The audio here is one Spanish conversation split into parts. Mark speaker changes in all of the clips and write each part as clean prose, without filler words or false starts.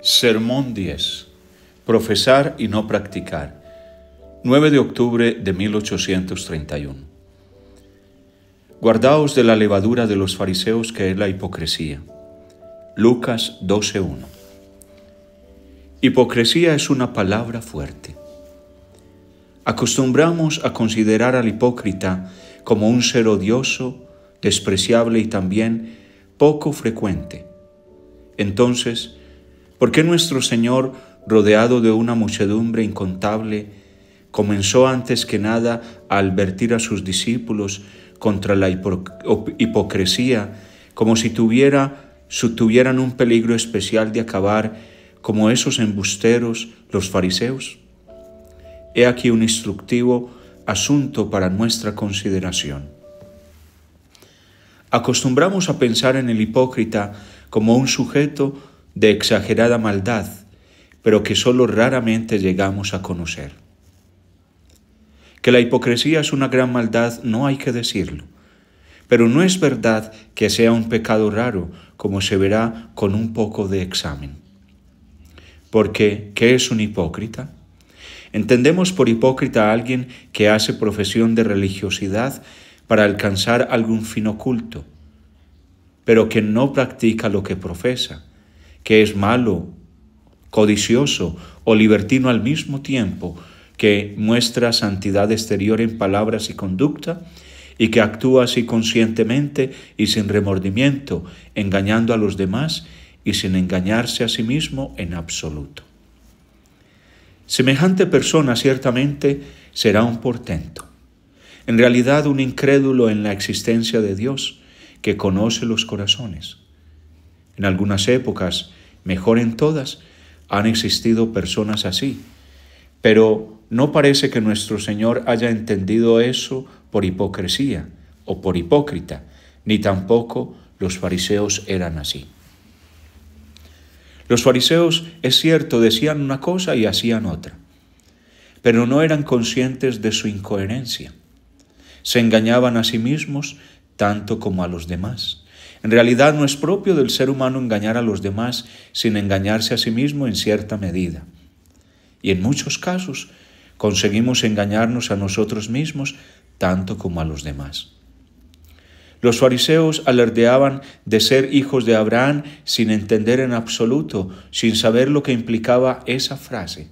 Speaker 1: Sermón 10. Profesar y no practicar. 9 de octubre de 1831. Guardaos de la levadura de los fariseos, que es la hipocresía. Lucas 12:1. Hipocresía es una palabra fuerte. Acostumbramos a considerar al hipócrita como un ser odioso, despreciable y también poco frecuente. Entonces, ¿por qué nuestro Señor, rodeado de una muchedumbre incontable, comenzó antes que nada a advertir a sus discípulos contra la hipocresía, como si tuvieran un peligro especial de acabar como esos embusteros, los fariseos? He aquí un instructivo asunto para nuestra consideración. Acostumbramos a pensar en el hipócrita como un sujeto de exagerada maldad, pero que solo raramente llegamos a conocer. Que la hipocresía es una gran maldad no hay que decirlo, pero no es verdad que sea un pecado raro, como se verá con un poco de examen. Porque, ¿qué es un hipócrita? Entendemos por hipócrita a alguien que hace profesión de religiosidad para alcanzar algún fin oculto, pero que no practica lo que profesa, que es malo, codicioso o libertino al mismo tiempo, que muestra santidad exterior en palabras y conducta, y que actúa así conscientemente y sin remordimiento, engañando a los demás y sin engañarse a sí mismo en absoluto. Semejante persona ciertamente será un portento, en realidad un incrédulo en la existencia de Dios, que conoce los corazones. En algunas épocas, mejor en todas, han existido personas así, pero no parece que nuestro Señor haya entendido eso por hipocresía o por hipócrita, ni tampoco los fariseos eran así. Los fariseos, es cierto, decían una cosa y hacían otra, pero no eran conscientes de su incoherencia. Se engañaban a sí mismos tanto como a los demás. En realidad no es propio del ser humano engañar a los demás sin engañarse a sí mismo en cierta medida. Y en muchos casos conseguimos engañarnos a nosotros mismos tanto como a los demás. Los fariseos alardeaban de ser hijos de Abraham sin entender en absoluto, sin saber lo que implicaba esa frase.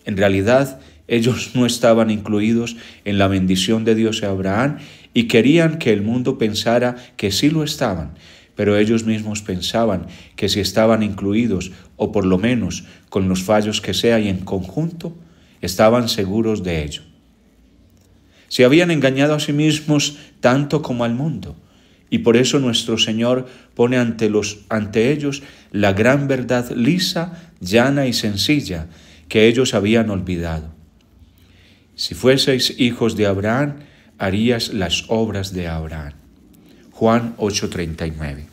Speaker 1: En realidad, ellos no estaban incluidos en la bendición de Dios a Abraham y querían que el mundo pensara que sí lo estaban, pero ellos mismos pensaban que si estaban incluidos, o por lo menos con los fallos que sea y en conjunto, estaban seguros de ello. Se habían engañado a sí mismos tanto como al mundo, y por eso nuestro Señor pone ante ellos la gran verdad lisa, llana y sencilla que ellos habían olvidado. Si fueseis hijos de Abraham, harías las obras de Abraham. Juan 8:39.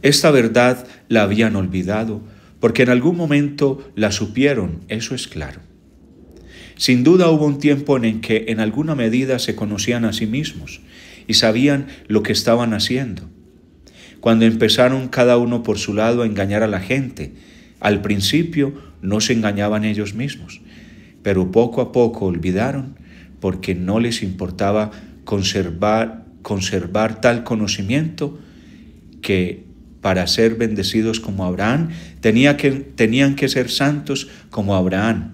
Speaker 1: Esta verdad la habían olvidado porque en algún momento la supieron, eso es claro. Sin duda hubo un tiempo en que en alguna medida se conocían a sí mismos y sabían lo que estaban haciendo. Cuando empezaron cada uno por su lado a engañar a la gente, al principio no se engañaban ellos mismos, pero poco a poco olvidaron porque no les importaba conservar tal conocimiento que para ser bendecidos como Abraham tenían que ser santos como Abraham,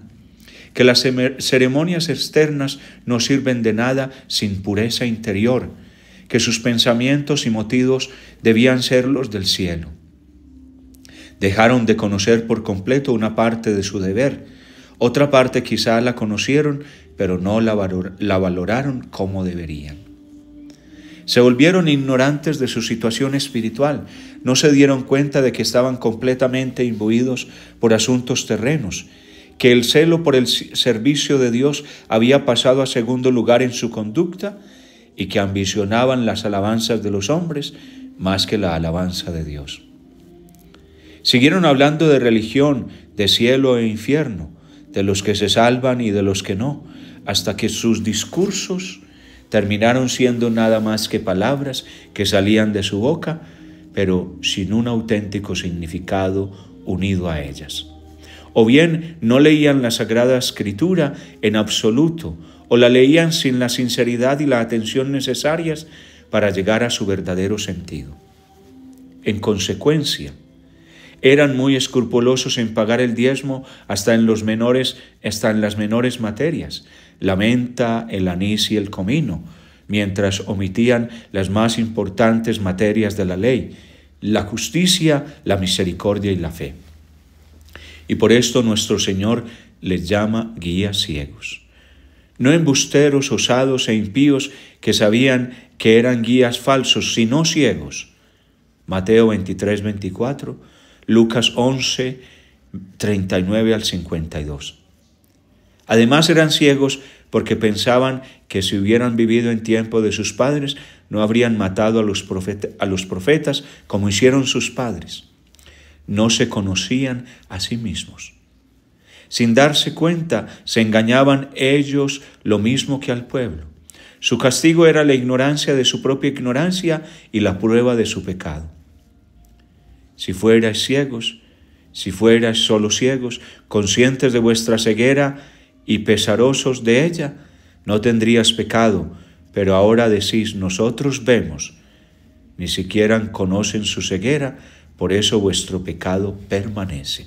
Speaker 1: que las ceremonias externas no sirven de nada sin pureza interior, que sus pensamientos y motivos debían ser los del cielo. Dejaron de conocer por completo una parte de su deber, otra parte quizá la conocieron, pero no la valoraron como deberían. Se volvieron ignorantes de su situación espiritual, no se dieron cuenta de que estaban completamente imbuidos por asuntos terrenos, que el celo por el servicio de Dios había pasado a segundo lugar en su conducta y que ambicionaban las alabanzas de los hombres más que la alabanza de Dios. Siguieron hablando de religión, de cielo e infierno, de los que se salvan y de los que no, hasta que sus discursos terminaron siendo nada más que palabras que salían de su boca, pero sin un auténtico significado unido a ellas. O bien no leían la Sagrada Escritura en absoluto, o la leían sin la sinceridad y la atención necesarias para llegar a su verdadero sentido. En consecuencia, eran muy escrupulosos en pagar el diezmo hasta en las menores materias, la menta, el anís y el comino, mientras omitían las más importantes materias de la ley, la justicia, la misericordia y la fe. Y por esto nuestro Señor les llama guías ciegos. No embusteros, osados e impíos que sabían que eran guías falsos, sino ciegos. Mateo 23, 24, Lucas 11, 39 al 52. Además eran ciegos porque pensaban que si hubieran vivido en tiempo de sus padres, no habrían matado a los profetas como hicieron sus padres. No se conocían a sí mismos. Sin darse cuenta, se engañaban ellos lo mismo que al pueblo. Su castigo era la ignorancia de su propia ignorancia y la prueba de su pecado. Si fuerais ciegos, si fuerais solo ciegos, conscientes de vuestra ceguera y pesarosos de ella, no tendrías pecado, pero ahora decís, nosotros vemos, ni siquiera conocen su ceguera, por eso vuestro pecado permanece.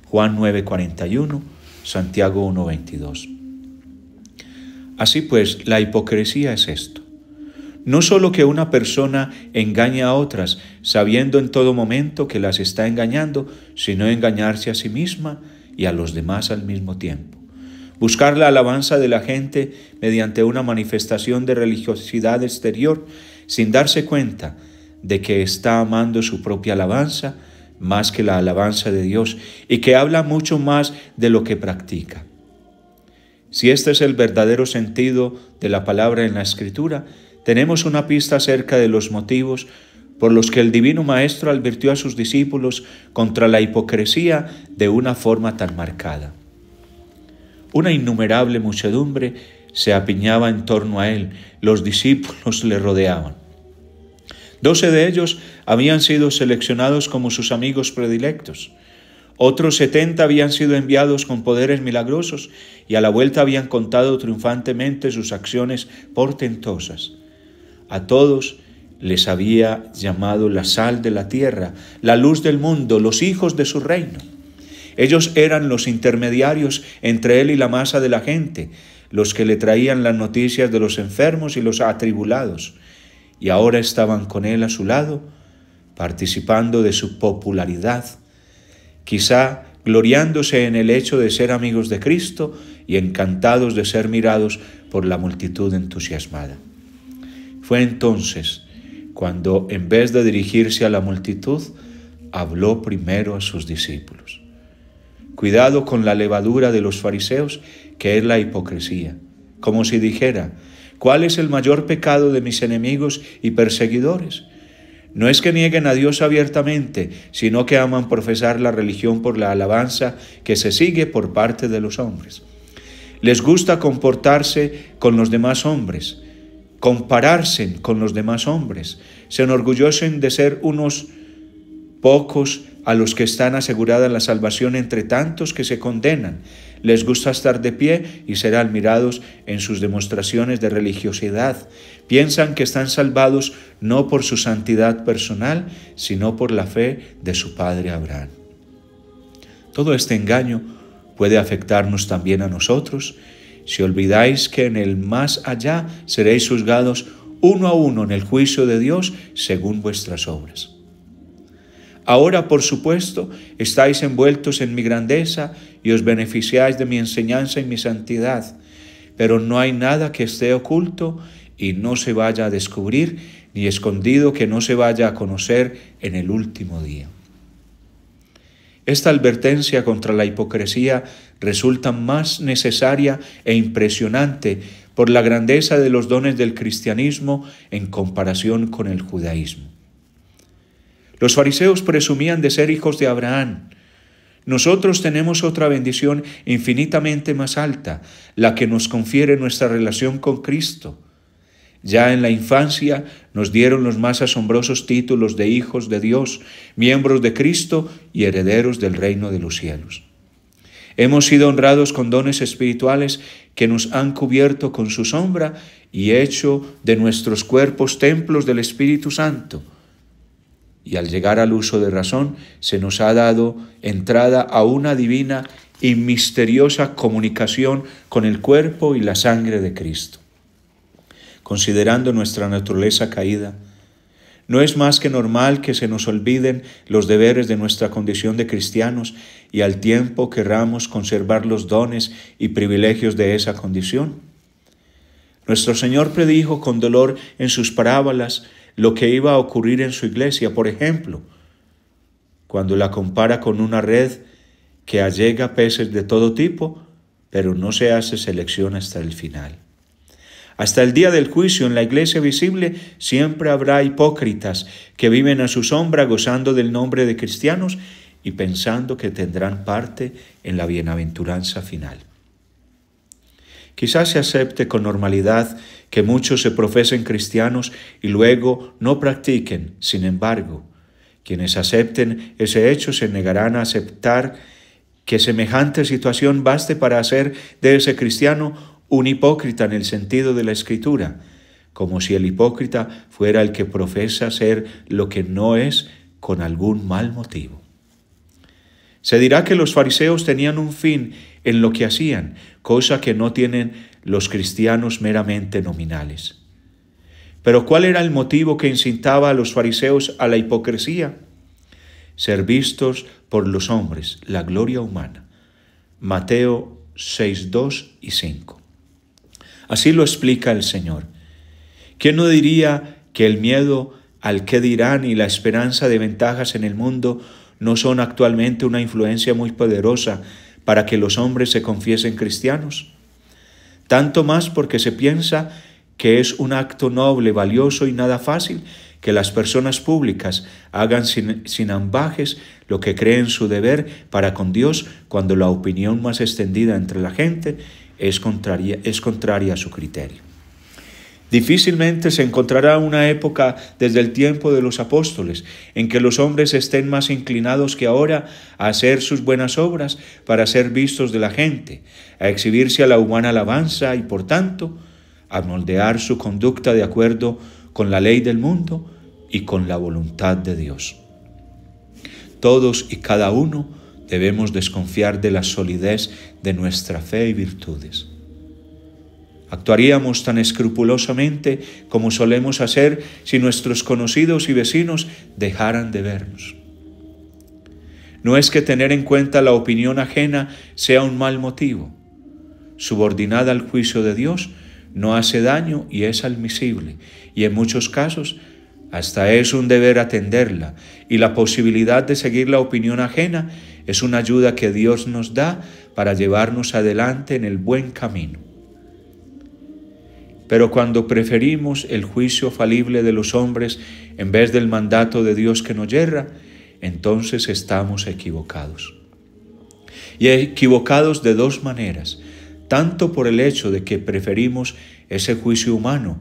Speaker 1: Juan 9:41, Santiago 1:22. Así pues, la hipocresía es esto. No solo que una persona engaña a otras, sabiendo en todo momento que las está engañando, sino engañarse a sí misma y a los demás al mismo tiempo. Buscar la alabanza de la gente mediante una manifestación de religiosidad exterior, sin darse cuenta de que está amando su propia alabanza más que la alabanza de Dios y que habla mucho más de lo que practica. Si este es el verdadero sentido de la palabra en la Escritura, tenemos una pista acerca de los motivos por los que el Divino Maestro advirtió a sus discípulos contra la hipocresía de una forma tan marcada. Una innumerable muchedumbre se apiñaba en torno a él, los discípulos le rodeaban. 12 de ellos habían sido seleccionados como sus amigos predilectos. Otros 70 habían sido enviados con poderes milagrosos y a la vuelta habían contado triunfantemente sus acciones portentosas. A todos les había llamado la sal de la tierra, la luz del mundo, los hijos de su reino. Ellos eran los intermediarios entre él y la masa de la gente, los que le traían las noticias de los enfermos y los atribulados, y ahora estaban con él a su lado, participando de su popularidad, quizá gloriándose en el hecho de ser amigos de Cristo y encantados de ser mirados por la multitud entusiasmada. Fue entonces cuando, en vez de dirigirse a la multitud, habló primero a sus discípulos. Cuidado con la levadura de los fariseos, que es la hipocresía, como si dijera, ¿cuál es el mayor pecado de mis enemigos y perseguidores? No es que nieguen a Dios abiertamente, sino que aman profesar la religión por la alabanza que se sigue por parte de los hombres. Les gusta comportarse con los demás hombres, compararse con los demás hombres, se enorgullecen de ser unos pocos a los que están asegurada la salvación entre tantos que se condenan. Les gusta estar de pie y ser admirados en sus demostraciones de religiosidad. Piensan que están salvados no por su santidad personal, sino por la fe de su padre Abraham. Todo este engaño puede afectarnos también a nosotros, si olvidáis que en el más allá seréis juzgados uno a uno en el juicio de Dios según vuestras obras. Ahora, por supuesto, estáis envueltos en mi grandeza y os beneficiáis de mi enseñanza y mi santidad, pero no hay nada que esté oculto y no se vaya a descubrir, ni escondido que no se vaya a conocer en el último día. Esta advertencia contra la hipocresía resulta más necesaria e impresionante por la grandeza de los dones del cristianismo en comparación con el judaísmo. Los fariseos presumían de ser hijos de Abraham. Nosotros tenemos otra bendición infinitamente más alta, la que nos confiere nuestra relación con Cristo. Ya en la infancia nos dieron los más asombrosos títulos de hijos de Dios, miembros de Cristo y herederos del reino de los cielos. Hemos sido honrados con dones espirituales que nos han cubierto con su sombra y hecho de nuestros cuerpos templos del Espíritu Santo. Y al llegar al uso de razón, se nos ha dado entrada a una divina y misteriosa comunicación con el cuerpo y la sangre de Cristo. Considerando nuestra naturaleza caída, no es más que normal que se nos olviden los deberes de nuestra condición de cristianos y al tiempo querramos conservar los dones y privilegios de esa condición. Nuestro Señor predijo con dolor en sus parábolas lo que iba a ocurrir en su iglesia, por ejemplo, cuando la compara con una red que allega peces de todo tipo, pero no se hace selección hasta el final. Hasta el día del juicio en la iglesia visible siempre habrá hipócritas que viven a su sombra gozando del nombre de cristianos y pensando que tendrán parte en la bienaventuranza final. Quizás se acepte con normalidad que muchos se profesen cristianos y luego no practiquen. Sin embargo, quienes acepten ese hecho se negarán a aceptar que semejante situación baste para hacer de ese cristiano un hipócrita en el sentido de la Escritura, como si el hipócrita fuera el que profesa ser lo que no es con algún mal motivo. Se dirá que los fariseos tenían un fin en lo que hacían, cosa que no tienen los cristianos meramente nominales. Pero ¿cuál era el motivo que incitaba a los fariseos a la hipocresía? Ser vistos por los hombres, la gloria humana. Mateo 6, 2 y 5. Así lo explica el Señor. ¿Quién no diría que el miedo al qué dirán y la esperanza de ventajas en el mundo no son actualmente una influencia muy poderosa para que los hombres se confiesen cristianos? Tanto más porque se piensa que es un acto noble, valioso y nada fácil que las personas públicas hagan sin ambajes lo que creen su deber para con Dios cuando la opinión más extendida entre la gente es contraria a su criterio. Difícilmente se encontrará una época desde el tiempo de los apóstoles en que los hombres estén más inclinados que ahora a hacer sus buenas obras para ser vistos de la gente, a exhibirse a la humana alabanza y, por tanto, a moldear su conducta de acuerdo con la ley del mundo y con la voluntad de Dios. Todos y cada uno debemos desconfiar de la solidez de nuestra fe y virtudes. Actuaríamos tan escrupulosamente como solemos hacer si nuestros conocidos y vecinos dejaran de vernos. No es que tener en cuenta la opinión ajena sea un mal motivo. Subordinada al juicio de Dios, no hace daño y es admisible, y en muchos casos hasta es un deber atenderla, y la posibilidad de seguir la opinión ajena es una ayuda que Dios nos da para llevarnos adelante en el buen camino. Pero cuando preferimos el juicio falible de los hombres en vez del mandato de Dios que no yerra, entonces estamos equivocados. Y equivocados de dos maneras, tanto por el hecho de que preferimos ese juicio humano,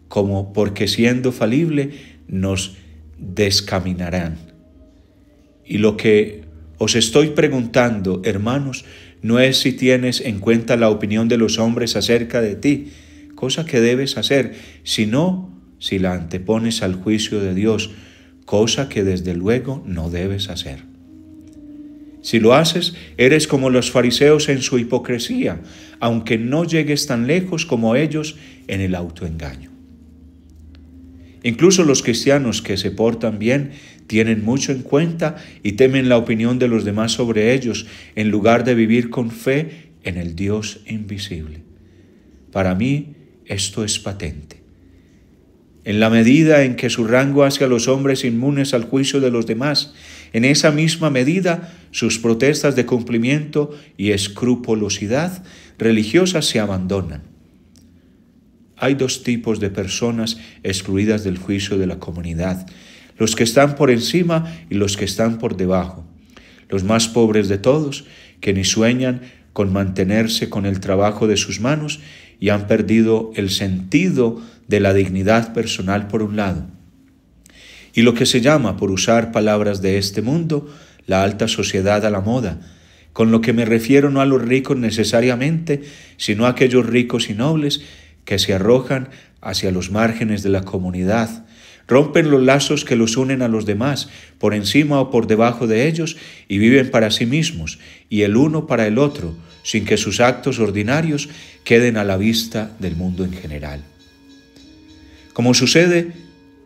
Speaker 1: como porque siendo falible nos descaminarán. Y lo que os estoy preguntando, hermanos, no es si tienes en cuenta la opinión de los hombres acerca de ti, cosa que debes hacer, sino si la antepones al juicio de Dios, cosa que desde luego no debes hacer. Si lo haces, eres como los fariseos en su hipocresía, aunque no llegues tan lejos como ellos en el autoengaño. Incluso los cristianos que se portan bien tienen mucho en cuenta y temen la opinión de los demás sobre ellos, en lugar de vivir con fe en el Dios invisible. Para mí, esto es patente. En la medida en que su rango hace a los hombres inmunes al juicio de los demás, en esa misma medida sus protestas de cumplimiento y escrupulosidad religiosas se abandonan. Hay dos tipos de personas excluidas del juicio de la comunidad: los que están por encima y los que están por debajo. Los más pobres de todos, que ni sueñan con mantenerse con el trabajo de sus manos y han perdido el sentido de la dignidad personal por un lado, y lo que se llama, por usar palabras de este mundo, la alta sociedad a la moda, con lo que me refiero no a los ricos necesariamente, sino a aquellos ricos y nobles que se arrojan hacia los márgenes de la comunidad, rompen los lazos que los unen a los demás, por encima o por debajo de ellos, y viven para sí mismos, y el uno para el otro, sin que sus actos ordinarios queden a la vista del mundo en general. Como sucede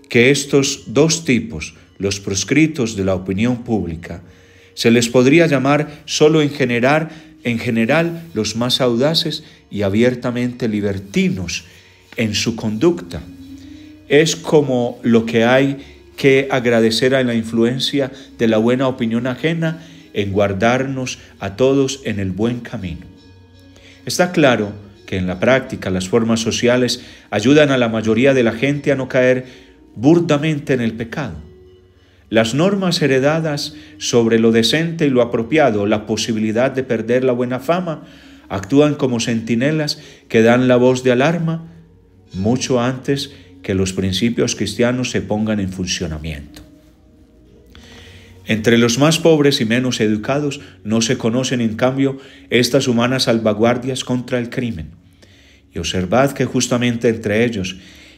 Speaker 1: que estos dos tipos, los proscritos de la opinión pública, se les podría llamar solo en general los más audaces y abiertamente libertinos en su conducta. Es como lo que hay que agradecer a la influencia de la buena opinión ajena en guardarnos a todos en el buen camino. Está claro que en la práctica las formas sociales ayudan a la mayoría de la gente a no caer burdamente en el pecado. Las normas heredadas sobre lo decente y lo apropiado, la posibilidad de perder la buena fama, actúan como centinelas que dan la voz de alarma mucho antes que los principios cristianos se pongan en funcionamiento. Entre los más pobres y menos educados no se conocen, en cambio, estas humanas salvaguardias contra el crimen. Y observad que justamente entre ellos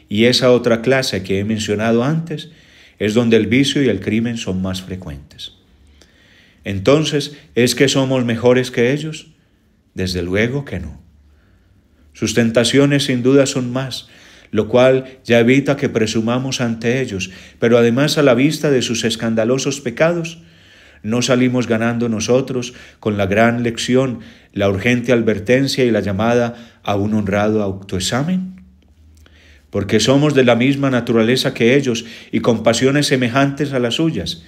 Speaker 1: y esa otra clase que he mencionado antes es donde el vicio y el crimen son más frecuentes. Entonces, ¿es que somos mejores que ellos? Desde luego que no. Sus tentaciones sin duda son más, lo cual ya evita que presumamos ante ellos, pero además a la vista de sus escandalosos pecados, ¿no salimos ganando nosotros con la gran lección, la urgente advertencia y la llamada a un honrado autoexamen? Porque somos de la misma naturaleza que ellos y con pasiones semejantes a las suyas.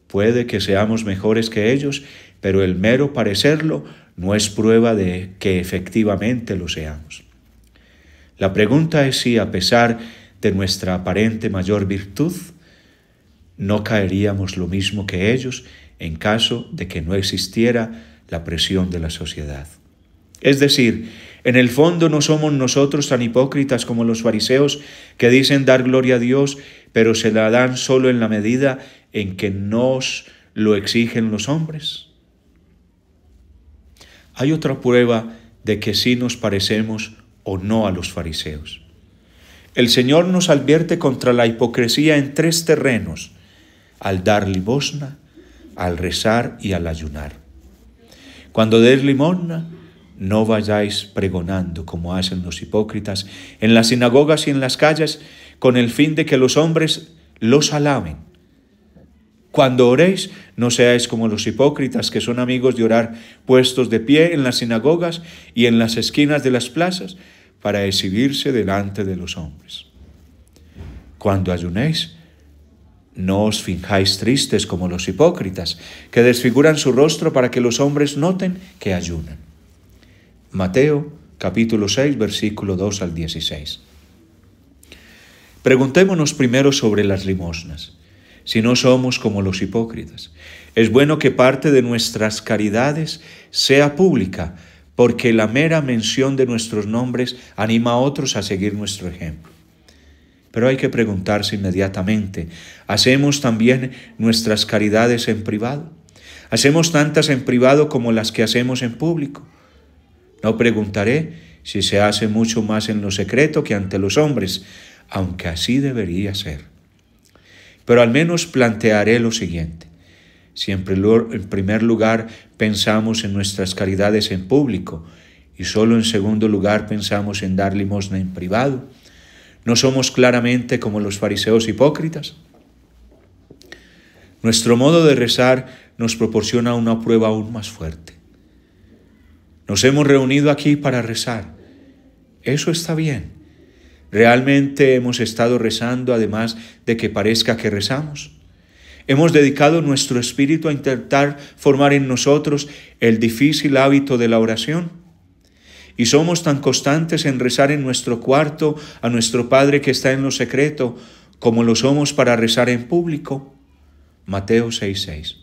Speaker 1: Puede que seamos mejores que ellos, pero el mero parecerlo no es prueba de que efectivamente lo seamos. La pregunta es si, a pesar de nuestra aparente mayor virtud, no caeríamos lo mismo que ellos en caso de que no existiera la presión de la sociedad. Es decir, en el fondo no somos nosotros tan hipócritas como los fariseos que dicen dar gloria a Dios, pero se la dan solo en la medida en que nos lo exigen los hombres. Hay otra prueba de que sí nos parecemos o no a los fariseos. El Señor nos advierte contra la hipocresía en 3 terrenos: al dar limosna, al rezar y al ayunar. Cuando des limosna, no vayáis pregonando como hacen los hipócritas en las sinagogas y en las calles con el fin de que los hombres los alaben. Cuando oréis, no seáis como los hipócritas que son amigos de orar puestos de pie en las sinagogas y en las esquinas de las plazas para exhibirse delante de los hombres. Cuando ayunéis, no os finjáis tristes como los hipócritas, que desfiguran su rostro para que los hombres noten que ayunan. Mateo, capítulo 6, versículo 2 al 16. Preguntémonos primero sobre las limosnas, si no somos como los hipócritas. Es bueno que parte de nuestras caridades sea pública, porque la mera mención de nuestros nombres anima a otros a seguir nuestro ejemplo. Pero hay que preguntarse inmediatamente, ¿hacemos también nuestras caridades en privado? ¿Hacemos tantas en privado como las que hacemos en público? No preguntaré si se hace mucho más en lo secreto que ante los hombres, aunque así debería ser. Pero al menos plantearé lo siguiente. Si en primer lugar pensamos en nuestras caridades en público y solo en segundo lugar pensamos en dar limosna en privado, ¿no somos claramente como los fariseos hipócritas? Nuestro modo de rezar nos proporciona una prueba aún más fuerte. Nos hemos reunido aquí para rezar. Eso está bien. ¿Realmente hemos estado rezando además de que parezca que rezamos? ¿Hemos dedicado nuestro espíritu a intentar formar en nosotros el difícil hábito de la oración? ¿Y somos tan constantes en rezar en nuestro cuarto a nuestro Padre que está en lo secreto como lo somos para rezar en público? Mateo 6:6.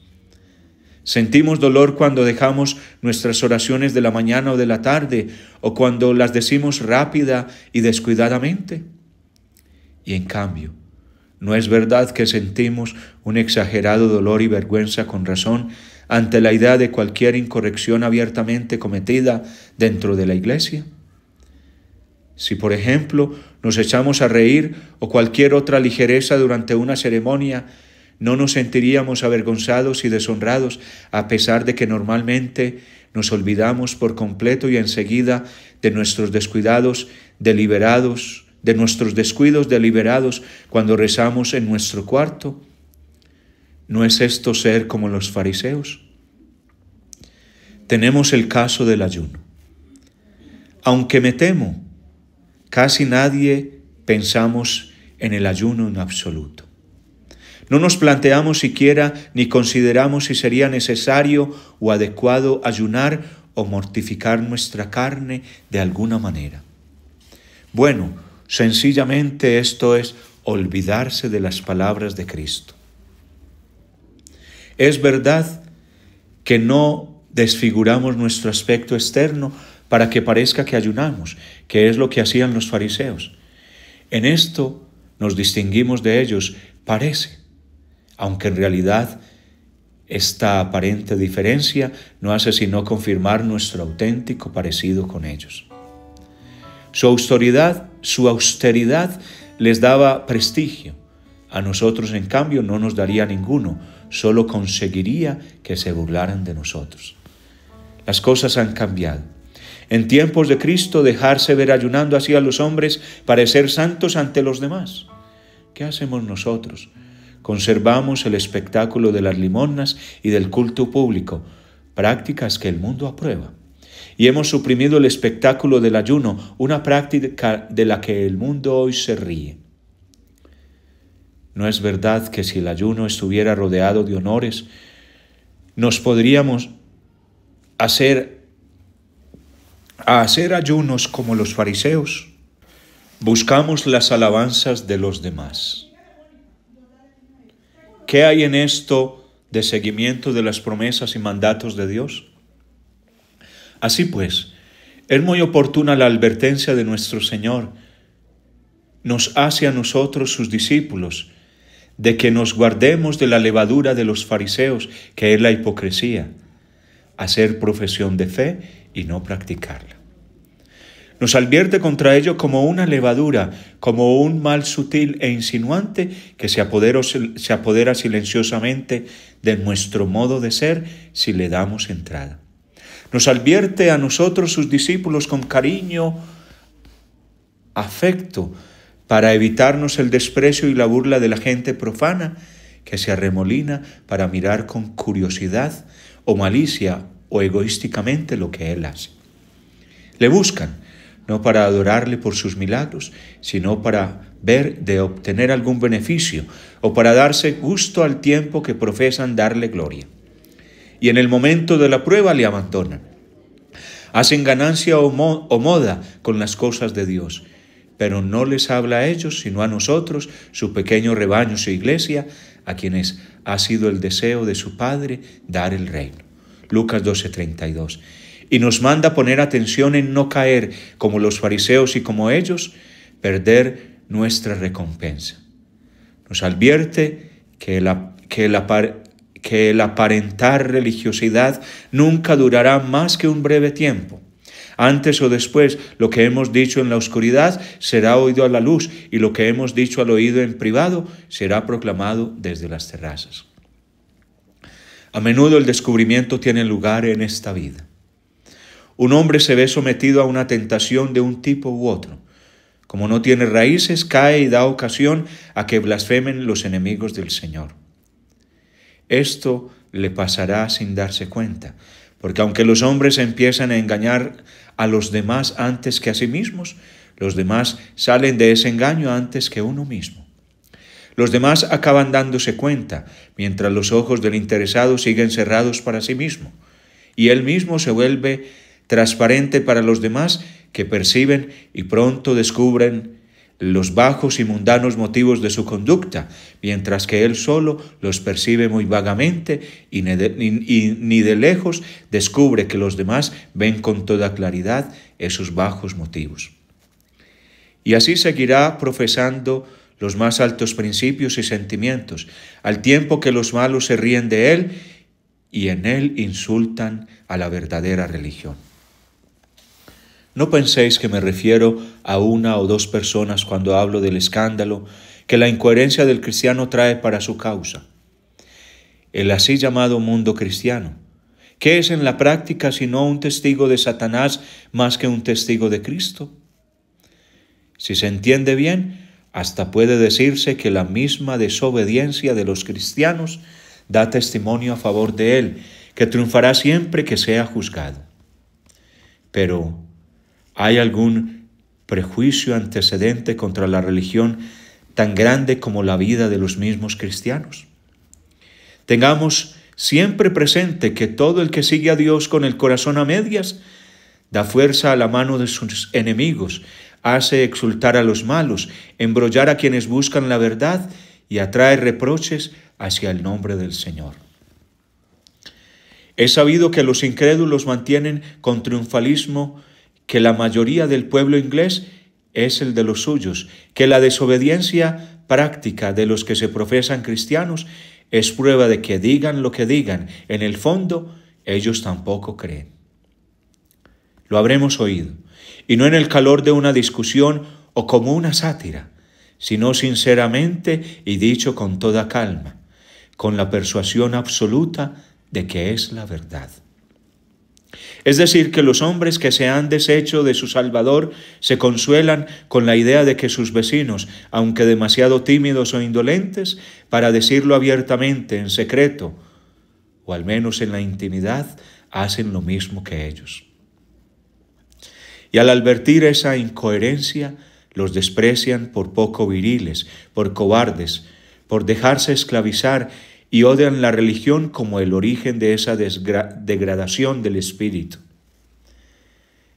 Speaker 1: ¿Sentimos dolor cuando dejamos nuestras oraciones de la mañana o de la tarde o cuando las decimos rápida y descuidadamente? Y en cambio, ¿no es verdad que sentimos un exagerado dolor y vergüenza con razón ante la idea de cualquier incorrección abiertamente cometida dentro de la iglesia? Si, por ejemplo, nos echamos a reír o cualquier otra ligereza durante una ceremonia, ¿no nos sentiríamos avergonzados y deshonrados a pesar de que normalmente nos olvidamos por completo y enseguida de nuestros descuidos deliberados cuando rezamos en nuestro cuarto? ¿No es esto ser como los fariseos? Tenemos el caso del ayuno. Aunque me temo, casi nadie pensamos en el ayuno en absoluto. No nos planteamos siquiera ni consideramos si sería necesario o adecuado ayunar o mortificar nuestra carne de alguna manera. Bueno, sencillamente esto es olvidarse de las palabras de Cristo. Es verdad que no desfiguramos nuestro aspecto externo para que parezca que ayunamos, que es lo que hacían los fariseos. En esto nos distinguimos de ellos, parece, aunque en realidad esta aparente diferencia no hace sino confirmar nuestro auténtico parecido con ellos. Su austeridad les daba prestigio. A nosotros, en cambio, no nos daría ninguno, solo conseguiría que se burlaran de nosotros. Las cosas han cambiado. En tiempos de Cristo, dejarse ver ayunando hacía a los hombres parecer santos ante los demás. ¿Qué hacemos nosotros? Conservamos el espectáculo de las limosnas y del culto público, prácticas que el mundo aprueba. Y hemos suprimido el espectáculo del ayuno, una práctica de la que el mundo hoy se ríe. ¿No es verdad que si el ayuno estuviera rodeado de honores, nos podríamos hacer ayunos como los fariseos? Buscamos las alabanzas de los demás. ¿Qué hay en esto de seguimiento de las promesas y mandatos de Dios? Así pues, es muy oportuna la advertencia de nuestro Señor. Nos hace a nosotros, sus discípulos, de que nos guardemos de la levadura de los fariseos, que es la hipocresía, hacer profesión de fe y no practicarla. Nos advierte contra ello como una levadura, como un mal sutil e insinuante que se apodera silenciosamente de nuestro modo de ser si le damos entrada. Nos advierte a nosotros, sus discípulos, con cariño, afecto, para evitarnos el desprecio y la burla de la gente profana que se arremolina para mirar con curiosidad o malicia o egoísticamente lo que Él hace. Le buscan, no para adorarle por sus milagros, sino para ver de obtener algún beneficio o para darse gusto al tiempo que profesan darle gloria. Y en el momento de la prueba le abandonan. Hacen ganancia o moda con las cosas de Dios, pero no les habla a ellos, sino a nosotros, su pequeño rebaño, su iglesia, a quienes ha sido el deseo de su Padre dar el reino. Lucas 12:32. Y nos manda poner atención en no caer, como los fariseos y como ellos, perder nuestra recompensa. Nos advierte que el aparentar religiosidad nunca durará más que un breve tiempo. Antes o después, lo que hemos dicho en la oscuridad será oído a la luz, y lo que hemos dicho al oído en privado será proclamado desde las terrazas. A menudo el descubrimiento tiene lugar en esta vida. Un hombre se ve sometido a una tentación de un tipo u otro. Como no tiene raíces, cae y da ocasión a que blasfemen los enemigos del Señor. Esto le pasará sin darse cuenta, porque aunque los hombres empiezan a engañar a los demás antes que a sí mismos, los demás salen de ese engaño antes que uno mismo. Los demás acaban dándose cuenta, mientras los ojos del interesado siguen cerrados para sí mismo, y él mismo se vuelve transparente para los demás, que perciben y pronto descubren los bajos y mundanos motivos de su conducta, mientras que él solo los percibe muy vagamente y ni de lejos descubre que los demás ven con toda claridad esos bajos motivos. Y así seguirá profesando los más altos principios y sentimientos, al tiempo que los malos se ríen de él y en él insultan a la verdadera religión. No penséis que me refiero a una o dos personas cuando hablo del escándalo que la incoherencia del cristiano trae para su causa. El así llamado mundo cristiano, ¿qué es en la práctica sino un testigo de Satanás más que un testigo de Cristo? Si se entiende bien, hasta puede decirse que la misma desobediencia de los cristianos da testimonio a favor de él, que triunfará siempre que sea juzgado. Pero, ¿hay algún prejuicio antecedente contra la religión tan grande como la vida de los mismos cristianos? Tengamos siempre presente que todo el que sigue a Dios con el corazón a medias da fuerza a la mano de sus enemigos, hace exultar a los malos, embrollar a quienes buscan la verdad y atrae reproches hacia el nombre del Señor. Es sabido que los incrédulos mantienen con triunfalismo que la mayoría del pueblo inglés es el de los suyos, que la desobediencia práctica de los que se profesan cristianos es prueba de que digan lo que digan, en el fondo ellos tampoco creen. Lo habremos oído, y no en el calor de una discusión o como una sátira, sino sinceramente y dicho con toda calma, con la persuasión absoluta de que es la verdad. Es decir, que los hombres que se han deshecho de su Salvador se consuelan con la idea de que sus vecinos, aunque demasiado tímidos o indolentes, para decirlo abiertamente, en secreto, o al menos en la intimidad, hacen lo mismo que ellos. Y al advertir esa incoherencia, los desprecian por poco viriles, por cobardes, por dejarse esclavizar y odian la religión como el origen de esa degradación del espíritu.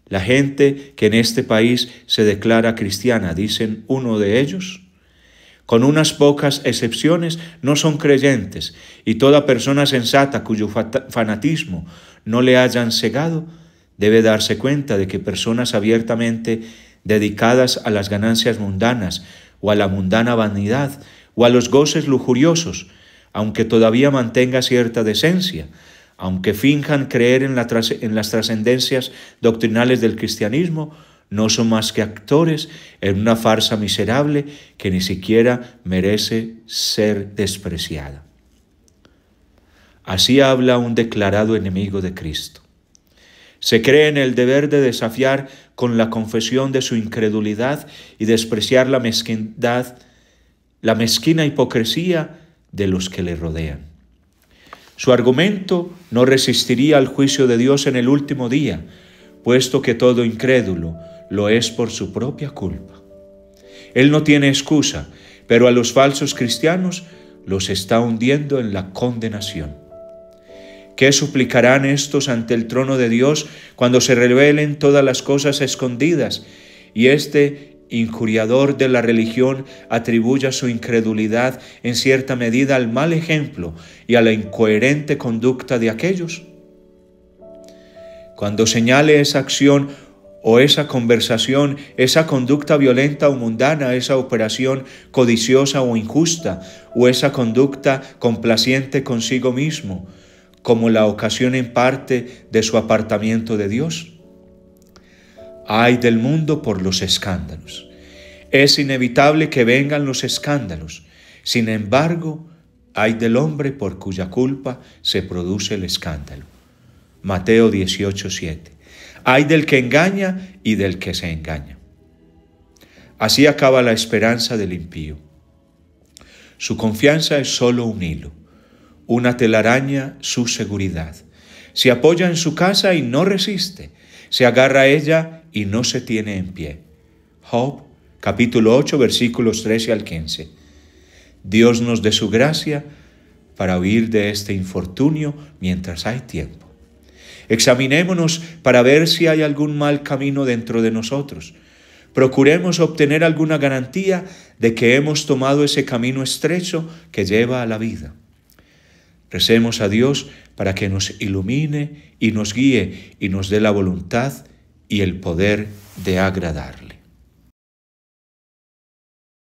Speaker 1: La gente que en este país se declara cristiana, dicen uno de ellos, con unas pocas excepciones, no son creyentes, y toda persona sensata cuyo fanatismo no le hayan cegado, debe darse cuenta de que personas abiertamente dedicadas a las ganancias mundanas o a la mundana vanidad o a los goces lujuriosos, aunque todavía mantenga cierta decencia, aunque finjan creer en las trascendencias doctrinales del cristianismo, no son más que actores en una farsa miserable que ni siquiera merece ser despreciada. Así habla un declarado enemigo de Cristo. Se cree en el deber de desafiar con la confesión de su incredulidad y despreciar la mezquindad, la mezquina hipocresía de los que le rodean. Su argumento no resistiría al juicio de Dios en el último día, puesto que todo incrédulo lo es por su propia culpa. Él no tiene excusa, pero a los falsos cristianos los está hundiendo en la condenación. ¿Qué suplicarán estos ante el trono de Dios cuando se revelen todas las cosas escondidas y este injuriador de la religión atribuya su incredulidad en cierta medida al mal ejemplo y a la incoherente conducta de aquellos? Cuando señale esa acción o esa conversación, esa conducta violenta o mundana, esa operación codiciosa o injusta, o esa conducta complaciente consigo mismo, como la ocasión en parte de su apartamiento de Dios. Ay del mundo por los escándalos. Es inevitable que vengan los escándalos. Sin embargo, ay del hombre por cuya culpa se produce el escándalo. Mateo 18:7. Ay del que engaña y del que se engaña. Así acaba la esperanza del impío. Su confianza es solo un hilo, una telaraña su seguridad. Se apoya en su casa y no resiste, se agarra a ella y no se tiene en pie. Job, capítulo 8, versículos 13 al 15. Dios nos dé su gracia para huir de este infortunio mientras hay tiempo. Examinémonos para ver si hay algún mal camino dentro de nosotros. Procuremos obtener alguna garantía de que hemos tomado ese camino estrecho que lleva a la vida. Recemos a Dios para que nos ilumine y nos guíe y nos dé la voluntad y el poder de agradarle.